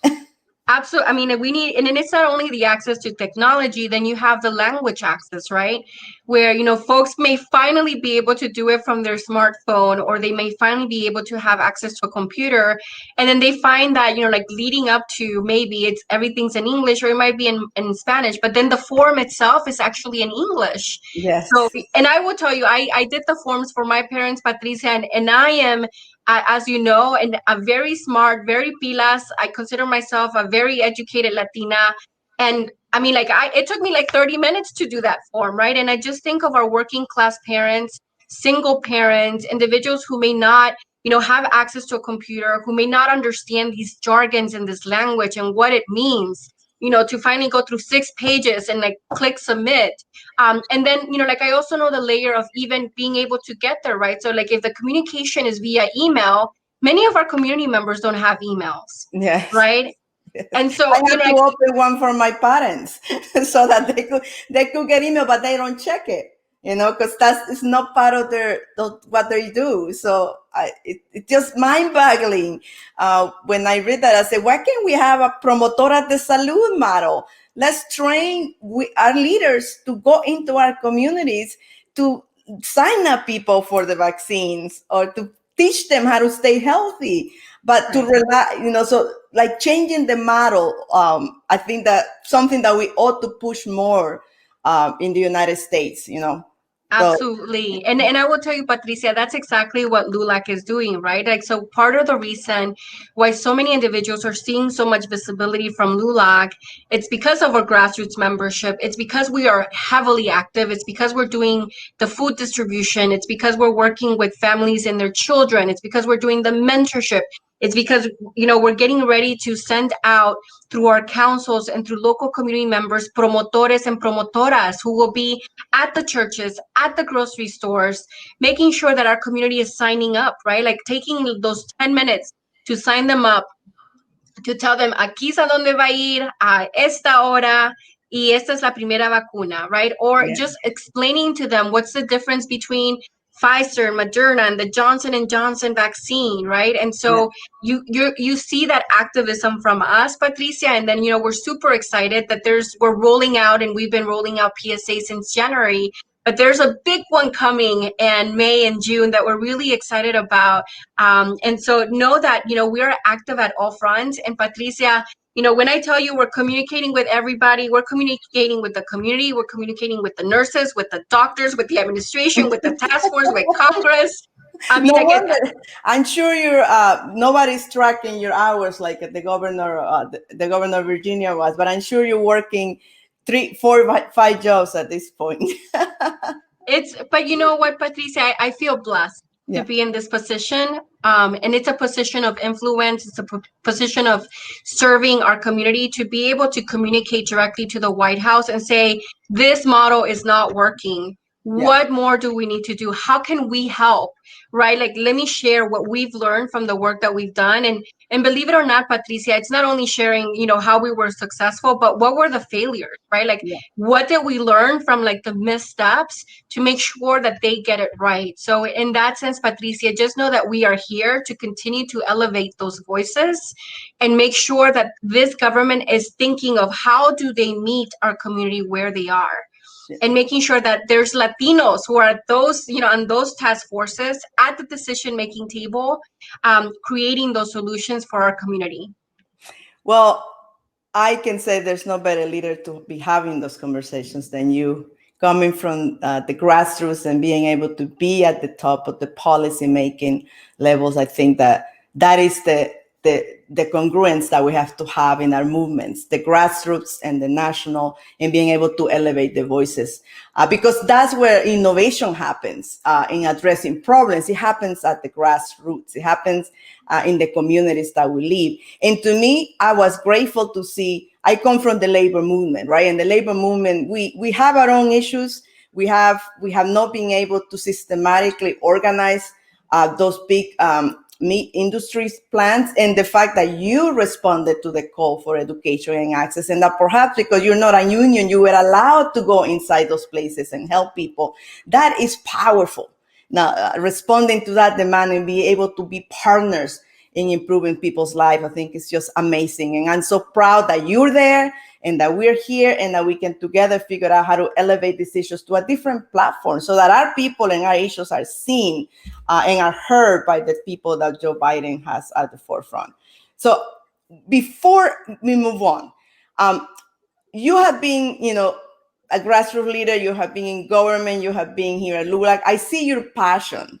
Absolutely. I mean, we need, and then it's not only the access to technology, then you have the language access, right? Where, folks may finally be able to do it from their smartphone, or they may finally be able to have access to a computer. And then they find that, like leading up to, maybe everything's in English, or it might be in Spanish, but then the form itself is actually in English. Yes. So, and I will tell you, I did the forms for my parents, Patricia, and I am, as you know, and a very smart, very pilas. I consider myself a very educated Latina. And I mean, it took me like 30 minutes to do that form, right? And I just think of our working class parents, single parents, individuals who may not, have access to a computer, who may not understand these jargons and this language and what it means, to finally go through 6 pages and like click submit. And then, I also know the layer of even being able to get there, right? So like if the communication is via email, many of our community members don't have emails, yes. right? Yes. And so I have to open one for my parents so that they could get email, but they don't check it, because it's not part of what they do. So it's just mind-boggling. When I read that, I say, why can't we have a promotora de salud model? Let's train our leaders to go into our communities to sign up people for the vaccines, or to teach them how to stay healthy. But to rely, so like changing the model, I think that something that we ought to push more in the United States, Absolutely. And I will tell you, Patricia, that's exactly what LULAC is doing, right? Like, so part of the reason why so many individuals are seeing so much visibility from LULAC, it's because of our grassroots membership. It's because we are heavily active. It's because we're doing the food distribution. It's because we're working with families and their children. It's because we're doing the mentorship. It's because, we're getting ready to send out through our councils and through local community members, promotores and promotoras who will be at the churches, at the grocery stores, making sure that our community is signing up, right? Like taking those 10 minutes to sign them up, to tell them, aquí es a donde va a ir a esta hora, y esta es la primera vacuna, right? Or just explaining to them what's the difference between Pfizer, Moderna, and the Johnson & Johnson vaccine, right? And so you see that activism from us, Patricia, and then, we're super excited that we're rolling out, and we've been rolling out PSA since January, but there's a big one coming in May and June that we're really excited about. And so know that, we are active at all fronts. And Patricia, when I tell you we're communicating with everybody, we're communicating with the community, we're communicating with the nurses, with the doctors, with the administration, with the task force, with Congress. I mean, I'm sure nobody's tracking your hours like the governor of Virginia was, but I'm sure you're working 3, 4, 5 jobs at this point. But you know what, Patricia, I feel blessed to be in this position. And it's a position of influence. It's a position of serving our community, to be able to communicate directly to the White House and say, this model is not working. What more do we need to do? How can we help? Right? Like, let me share what we've learned from the work that we've done. And believe it or not, Patricia, it's not only sharing, how we were successful, but what were the failures, right? Like, what did we learn from like the missteps to make sure that they get it right? So in that sense, Patricia, just know that we are here to continue to elevate those voices and make sure that this government is thinking of how do they meet our community where they are. And making sure that there's Latinos who are those, on those task forces at the decision-making table, creating those solutions for our community. Well, I can say there's no better leader to be having those conversations than you, coming from the grassroots and being able to be at the top of the policy-making levels. I think that is the congruence that we have to have in our movements, the grassroots and the national, and being able to elevate the voices, because that's where innovation happens in addressing problems. It happens at the grassroots. It happens in the communities that we live. And to me, I was grateful to see, I come from the labor movement, right? And the labor movement, we have our own issues. We have not been able to systematically organize those big meat industries plants, and the fact that you responded to the call for education and access, and that perhaps because you're not a union, you were allowed to go inside those places and help people. That is powerful. responding to that demand and be able to be partners in improving people's life. I think it's just amazing. And I'm so proud that you're there and that we're here and that we can together figure out how to elevate these issues to a different platform so that our people and our issues are seen and are heard by the people that Joe Biden has at the forefront. So before we move on, you have been, a grassroots leader, you have been in government, you have been here at LULAC. I see your passion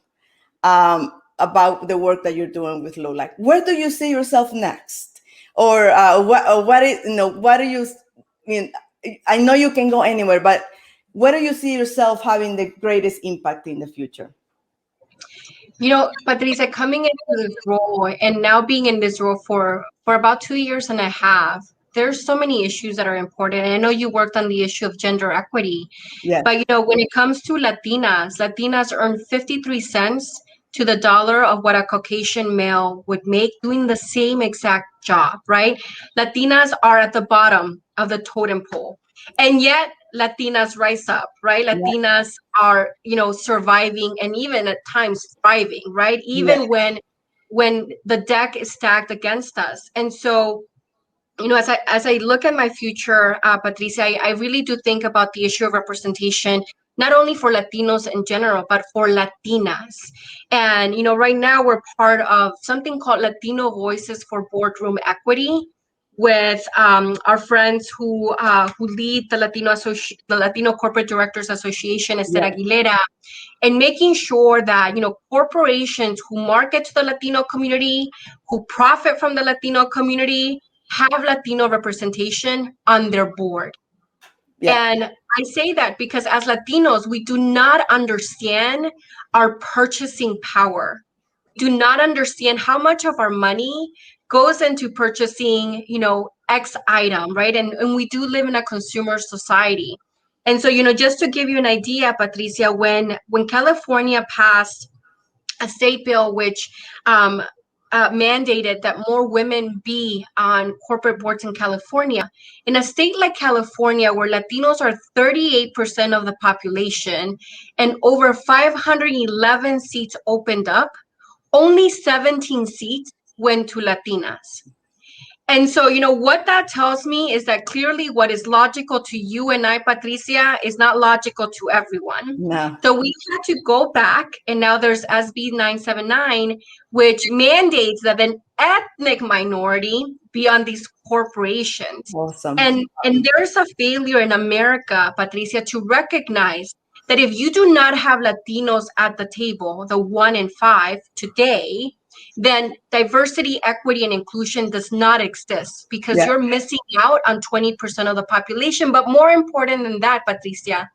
about the work that you're doing with LULAC. Where do you see yourself next? Or what do you, I know you can go anywhere, but where do you see yourself having the greatest impact in the future? Patricia, coming into this role and now being in this role for about 2 years and a half, there's so many issues that are important. And I know you worked on the issue of gender equity. Yes. But, when it comes to Latinas earn 53 cents to the dollar of what a Caucasian male would make doing the same exact job, right? Latinas are at the bottom of the totem pole. And yet Latinas rise up, right? Latinas are, surviving and even at times thriving, right? Even when the deck is stacked against us. And so, as I look at my future, Patricia, I really do think about the issue of representation, not only for Latinos in general, but for Latinas. And, right now we're part of something called Latino Voices for Boardroom Equity with our friends who lead the Latino Corporate Directors Association, Esther Aguilera, and making sure that, corporations who market to the Latino community, who profit from the Latino community, have Latino representation on their board. And I say that because as Latinos, we do not understand our purchasing power. Do not understand how much of our money goes into purchasing, X item, right? And we do live in a consumer society. And so, just to give you an idea, Patricia, when California passed a state bill which mandated that more women be on corporate boards in California. In a state like California, where Latinos are 38% of the population and over 511 seats opened up, only 17 seats went to Latinas. And so, what that tells me is that clearly what is logical to you and I, Patricia, is not logical to everyone. No. So we had to go back, and now there's SB 979, which mandates that an ethnic minority be on these corporations. Awesome. And there's a failure in America, Patricia, to recognize that if you do not have Latinos at the table, the 1 in 5 today, then diversity, equity, and inclusion does not exist because you're missing out on 20% of the population. But more important than that, Patricia,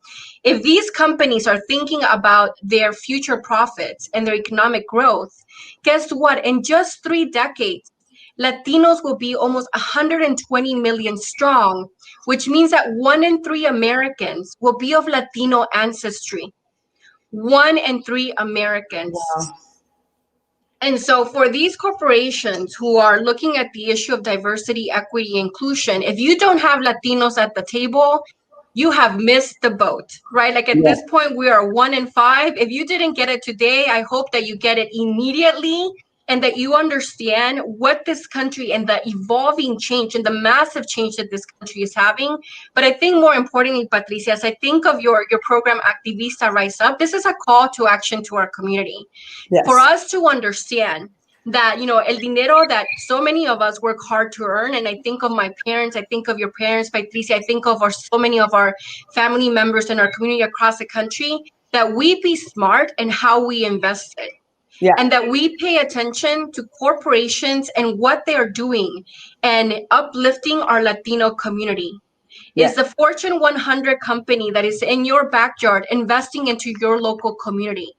if these companies are thinking about their future profits and their economic growth, guess what? In just 3 decades, Latinos will be almost 120 million strong, which means that 1 in 3 Americans will be of Latino ancestry. 1 in 3 Americans. Wow. And so for these corporations who are looking at the issue of diversity, equity, inclusion, if you don't have Latinos at the table, you have missed the boat, right? Like at this point, we are 1 in 5. If you didn't get it today, I hope that you get it immediately and that you understand what this country and the evolving change and the massive change that this country is having. But I think more importantly, Patricia, as I think of your program, Activista Rise Up, this is a call to action to our community. Yes. For us to understand that, el dinero that so many of us work hard to earn, and I think of my parents, I think of your parents, Patricia, I think of so many of our family members in our community across the country, that we be smart in how we invest it. Yeah. And that we pay attention to corporations and what they're doing and uplifting our Latino community. Yeah. Is the Fortune 100 company that is in your backyard investing into your local community?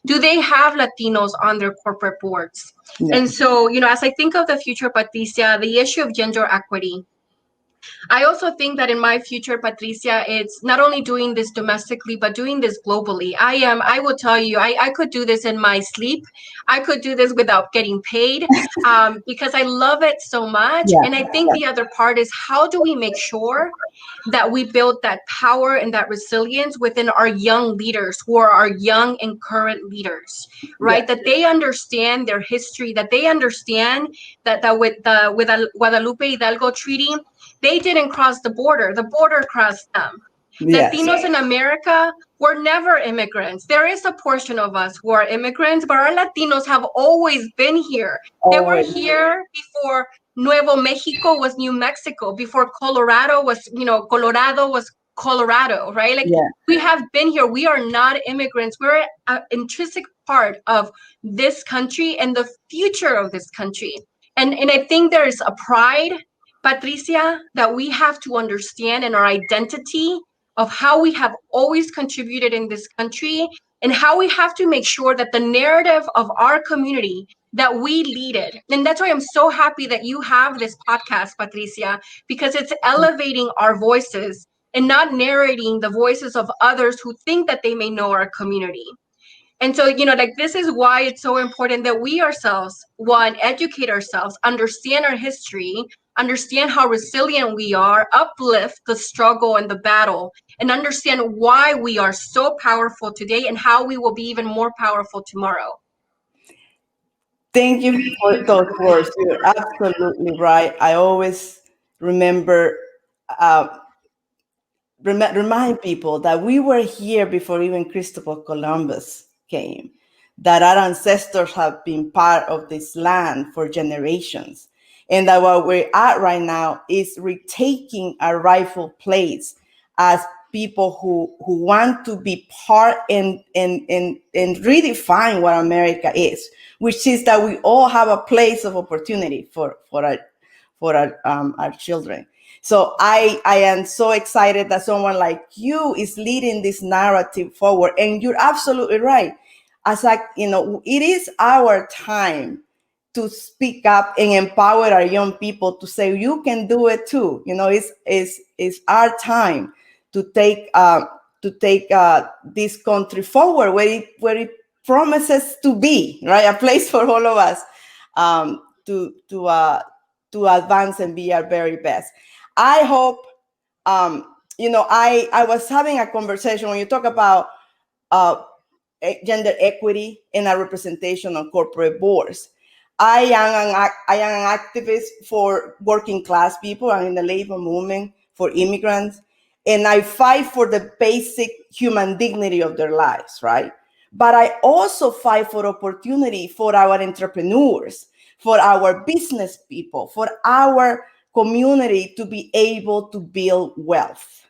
Do they have Latinos on their corporate boards? Yeah. And so, as I think of the future, Patricia, the issue of gender equity, I also think that in my future, Patricia, it's not only doing this domestically, but doing this globally. I will tell you, I could do this in my sleep. I could do this without getting paid because I love it so much. Yeah. And I think the other part is how do we make sure that we build that power and that resilience within our young leaders who are our young and current leaders, right? Yeah. That they understand their history, that they understand that with the Guadalupe Hidalgo Treaty, they didn't cross the border crossed them. Yes. Latinos in America were never immigrants. There is a portion of us who are immigrants, but our Latinos have always been here. They were Always. here before Nuevo Mexico was New Mexico, before Colorado was, Colorado was Colorado, right? Like Yeah. we have been here. We are not immigrants. We're an intrinsic part of this country and the future of this country. And I think there is a pride, Patricia, that we have to understand in our identity of how we have always contributed in this country and how we have to make sure that the narrative of our community that we lead it. And that's why I'm so happy that you have this podcast, Patricia, because it's elevating our voices and not narrating the voices of others who think that they may know our community. And so, like this is why it's so important that we ourselves, one, educate ourselves, understand our history, understand how resilient we are, uplift the struggle and the battle, and understand why we are so powerful today and how we will be even more powerful tomorrow. Thank you for those words. You're absolutely right. I always remember, remind people that we were here before even Christopher Columbus came, that our ancestors have been part of this land for generations, and that what we're at right now is retaking our rightful place as people who want to be part and redefine what America is, which is that we all have a place of opportunity for our children. So I am so excited that someone like you is leading this narrative forward. And you're absolutely right. As it is our time to speak up and empower our young people to say, you can do it too. It's our time to take this country forward where it promises to be, right? A place for all of us to advance and be our very best. I hope, I was having a conversation when you talk about gender equity and a representation on corporate boards. I am an activist for working class people. I'm in the labor movement for immigrants, and I fight for the basic human dignity of their lives, right? But I also fight for opportunity for our entrepreneurs, for our business people, for our community to be able to build wealth.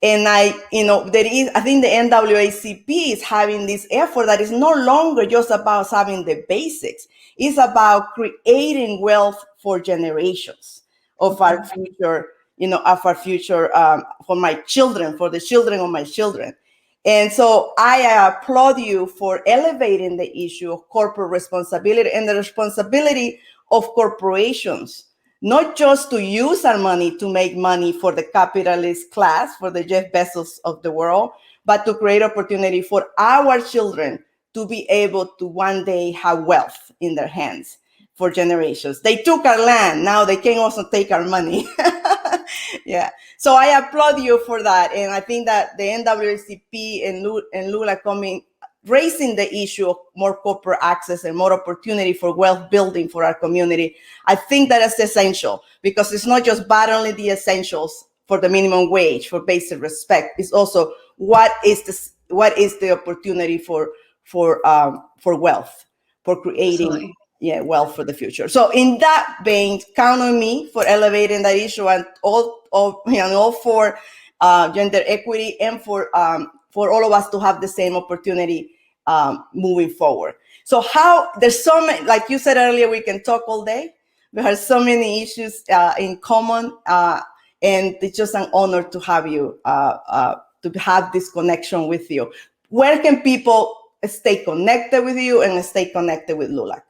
And I think the NAACP is having this effort that is no longer just about having the basics. It's about creating wealth for generations of our future, for my children, for the children of my children. And so I applaud you for elevating the issue of corporate responsibility and the responsibility of corporations, not just to use our money to make money for the capitalist class, for the Jeff Bezos of the world, but to create opportunity for our children to be able to one day have wealth in their hands for generations. They took our land. Now they can also take our money. Yeah. So I applaud you for that. And I think that the NAACP and LULAC raising the issue of more corporate access and more opportunity for wealth building for our community, I think that is essential, because it's not just battling the essentials for the minimum wage, for basic respect. It's also what is the opportunity for wealth, for creating Absolutely. wealth for the future. So in that vein, count on me for elevating that issue and all for gender equity and for all of us to have the same opportunity moving forward. So there's so many, like you said earlier, we can talk all day. We have so many issues in common, and it's just an honor to have you, to have this connection with you. Where can people stay connected with you and stay connected with LULAC?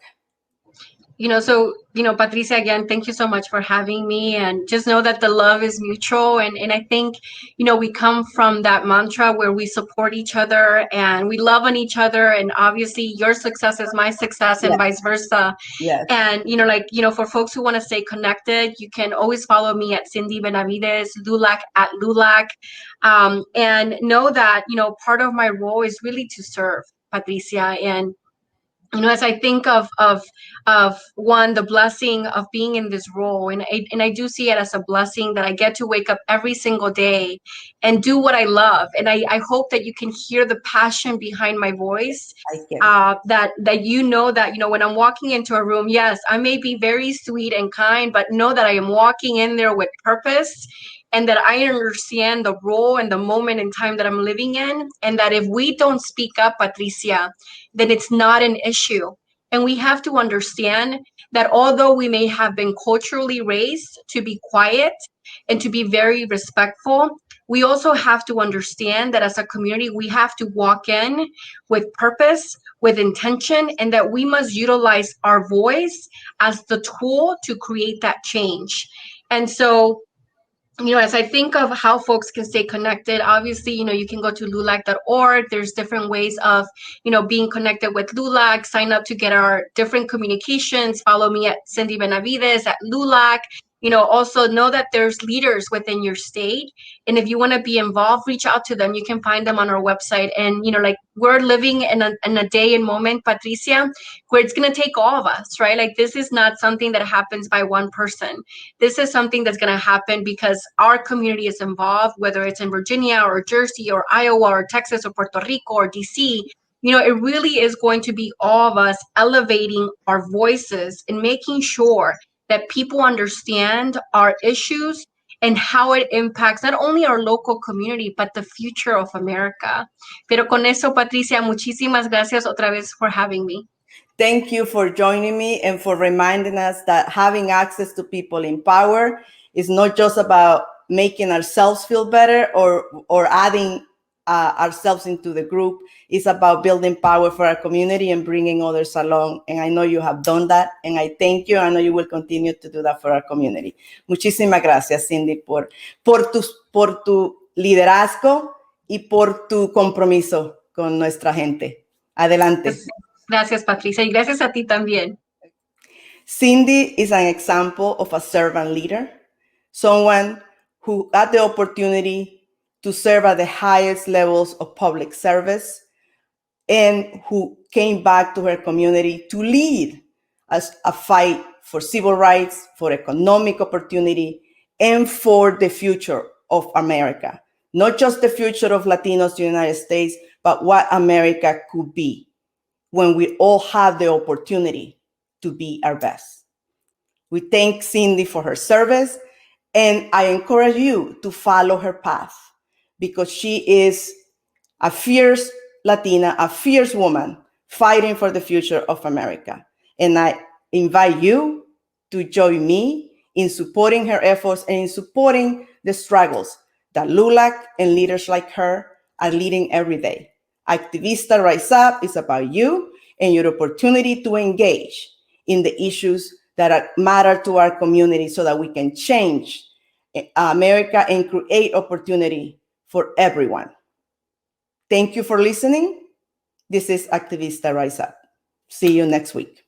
Patricia, again, thank you so much for having me. And just know that the love is mutual. And I think, we come from that mantra where we support each other and we love on each other. And obviously, your success is my success and Yes. vice versa. Yes. And, for folks who want to stay connected, you can always follow me at Sindy Benavides, LULAC at LULAC. And know that, part of my role is really to serve, Patricia. And as I think of one, the blessing of being in this role, and I do see it as a blessing that I get to wake up every single day and do what I love. And I hope that you can hear the passion behind my voice. I can. That that when I'm walking into a room, yes, I may be very sweet and kind, but know that I am walking in there with purpose. And that I understand the role and the moment in time that I'm living in. And that if we don't speak up, Patricia, then it's not an issue. And we have to understand that although we may have been culturally raised to be quiet and to be very respectful, we also have to understand that as a community, we have to walk in with purpose, with intention, and that we must utilize our voice as the tool to create that change. And so, as I think of how folks can stay connected, obviously, you can go to lulac.org. There's different ways of, being connected with LULAC. Sign up to get our different communications. Follow me at Sindy Benavides at LULAC. Also know that there's leaders within your state. And if you want to be involved, reach out to them. You can find them on our website. And, we're living in a day and moment, Patricia, where it's going to take all of us, right? Like, this is not something that happens by one person. This is something that's going to happen because our community is involved, whether it's in Virginia or Jersey or Iowa or Texas or Puerto Rico or DC. It really is going to be all of us elevating our voices and making sure that people understand our issues and how it impacts not only our local community, but the future of America. Pero con eso, Patricia, muchísimas gracias otra vez for having me. Thank you for joining me and for reminding us that having access to people in power is not just about making ourselves feel better or adding ourselves into the group. It's about building power for our community and bringing others along. And I know you have done that. And I thank you. I know you will continue to do that for our community. Muchísimas gracias, Sindy, por tu liderazgo y por tu compromiso con nuestra gente. Adelante. Gracias, Patricia, y gracias a ti también. Sindy is an example of a servant leader, someone who had the opportunity to serve at the highest levels of public service and who came back to her community to lead as a fight for civil rights, for economic opportunity, and for the future of America. Not just the future of Latinos in the United States, but what America could be when we all have the opportunity to be our best. We thank Sindy for her service, and I encourage you to follow her path because she is a fierce Latina, a fierce woman fighting for the future of America. And I invite you to join me in supporting her efforts and in supporting the struggles that LULAC and leaders like her are leading every day. Activista Rise Up is about you and your opportunity to engage in the issues that matter to our community so that we can change America and create opportunity for everyone. Thank you for listening. This is Activista Rise Up. See you next week.